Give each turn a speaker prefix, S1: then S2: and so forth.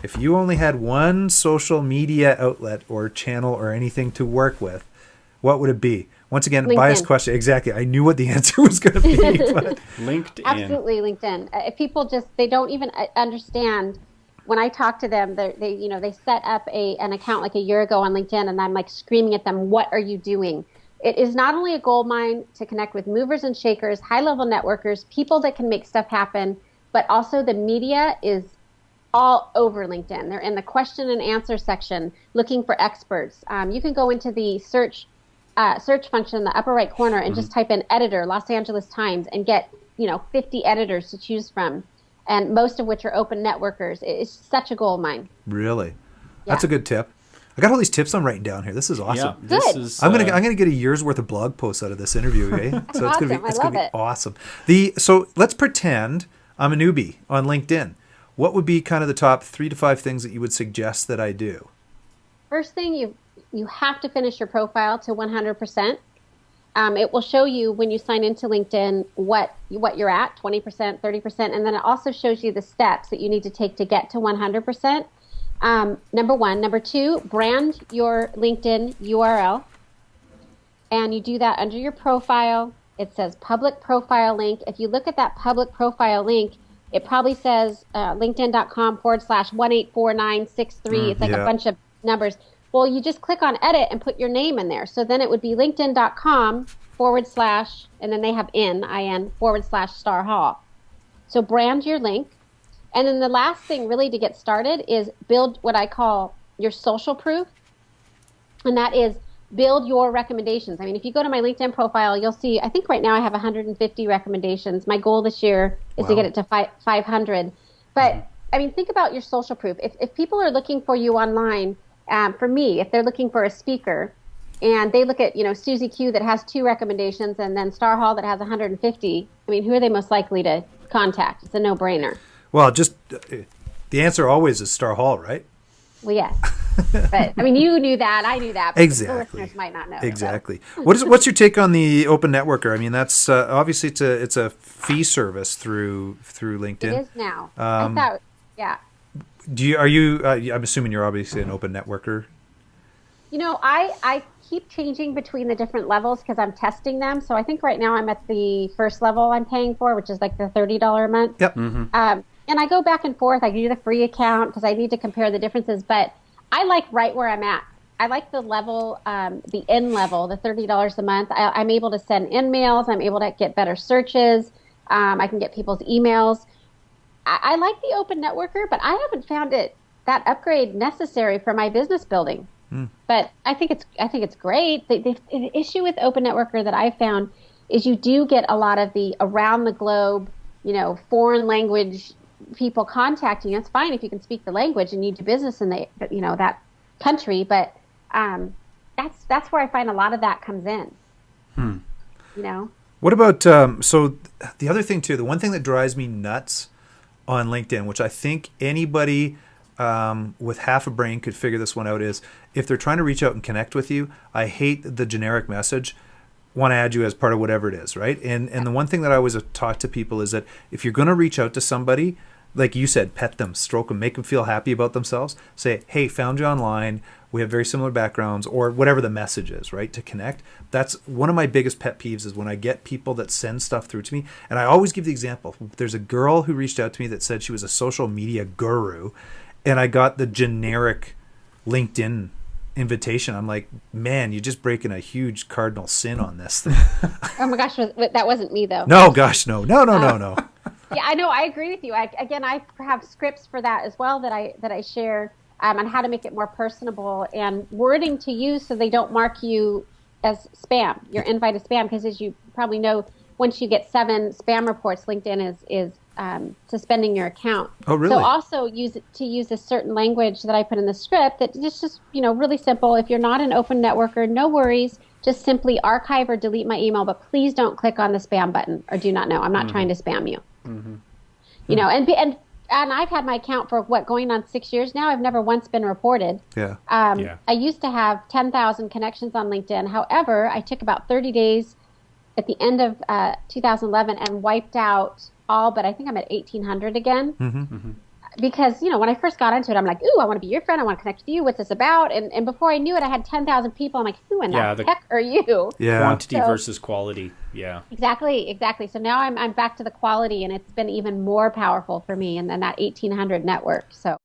S1: if you only had one social media outlet or channel or anything to work with, what would it be? Once again,
S2: LinkedIn.
S1: biased question. Exactly. I knew what the answer was going to be. But
S3: LinkedIn.
S2: Absolutely, LinkedIn. If people they don't even understand. When I talk to them, they set up an account like a year ago on LinkedIn, and I'm like screaming at them, "What are you doing?" It is not only a gold mine to connect with movers and shakers, high-level networkers, people that can make stuff happen, but also the media is all over LinkedIn. They're in the question and answer section looking for experts. You can go into the search function in the upper right corner and just type in editor, Los Angeles Times, and get 50 editors to choose from, and most of which are open networkers. It's such a gold mine.
S1: Really? That's a good tip. I got all these tips I'm writing down here. This is awesome.
S3: Yeah, this
S2: Good.
S3: is,
S1: I'm gonna get a year's worth of blog posts out of this interview, okay? So
S2: Awesome.
S1: it's
S2: I
S1: gonna be
S2: love it.
S1: awesome. So let's pretend I'm a newbie on LinkedIn. What would be kind of the top 3 to 5 things that you would suggest that I do?
S2: First thing, you have to finish your profile to 100%. It will show you when you sign into LinkedIn what you're at, 20%, 30%, and then it also shows you the steps that you need to take to get to 100%. Number one. Number two, brand your LinkedIn URL. And you do that under your profile. It says public profile link. If you look at that public profile link, it probably says linkedin.com/184963. It's like a bunch of numbers. Well, you just click on edit and put your name in there. So then it would be linkedin.com/ and then they have IN /Starr Hall. So brand your link. And then the last thing really to get started is build what I call your social proof. And that is build your recommendations. I mean, if you go to my LinkedIn profile, you'll see, I think right now I have 150 recommendations. My goal this year is to get it to 500. But I mean, think about your social proof. If people are looking for you online, for me, if they're looking for a speaker and they look at, Susie Q that has 2 recommendations and then Starr Hall that has 150, I mean, who are they most likely to contact? It's a no-brainer.
S1: Well, just the answer always is Starr Hall, right?
S2: Well, yes. But I mean, you knew that, I knew that, but
S1: Exactly.
S2: the listeners might not know.
S1: Exactly. So. What's your take on the open networker? I mean, that's obviously it's a fee service through LinkedIn.
S2: It is now. I thought, yeah.
S1: I'm assuming you're obviously an open networker.
S2: I keep changing between the different levels because I'm testing them. So I think right now I'm at the first level I'm paying for, which is like the $30 a month.
S1: Yep.
S2: And I go back and forth. I do the free account because I need to compare the differences. But I like right where I'm at. I like the level, the end level, the $30 a month. I'm able to send in mails. I'm able to get better searches. I can get people's emails. I like the open networker, but I haven't found that upgrade necessary for my business building. But I think it's great. The issue with open networker that I found is you do get a lot of the around the globe, foreign language people contacting you. It's fine if you can speak the language and you do business in that country, but that's where I find a lot of that comes in.
S1: What about so the other thing too? The one thing that drives me nuts on LinkedIn, which I think anybody with half a brain could figure this one out, is if they're trying to reach out and connect with you, I hate the generic message, want to add you as part of whatever it is, right? And the one thing that I always talk to people is that if you're going to reach out to somebody, like you said, pet them, stroke them, make them feel happy about themselves. Say, hey, found you online. We have very similar backgrounds, or whatever the message is, right? To connect. That's one of my biggest pet peeves is when I get people that send stuff through to me. And I always give the example. There's a girl who reached out to me that said she was a social media guru. And I got the generic LinkedIn invitation. I'm like, man, you're just breaking a huge cardinal sin on this thing.
S2: Oh my gosh, that wasn't me though.
S1: No, gosh, no.
S2: Yeah, I know. I agree with you. I have scripts for that as well that I share on how to make it more personable and wording to use so they don't mark you as spam. Your invite is spam because, as you probably know, once you get 7 spam reports, LinkedIn is suspending your account.
S1: Oh, really?
S2: So also use a certain language that I put in the script that just really simple. If you're not an open networker, no worries. Just simply archive or delete my email, but please don't click on the spam button or do not know. I'm not trying to spam you. And I've had my account for going on 6 years now. I've never once been reported.
S1: Yeah.
S2: I used to have 10,000 connections on LinkedIn. However, I took about 30 days at the end of 2011 and wiped out all, but I think I'm at 1,800 again. because, when I first got into it, I'm like, ooh, I want to be your friend. I want to connect with you. What's this about? And before I knew it, I had 10,000 people. I'm like, who in the heck are you?
S1: Yeah.
S3: Quantity versus quality. Yeah.
S2: Exactly. So now I'm back to the quality, and it's been even more powerful for me and then that 1,800 network. So.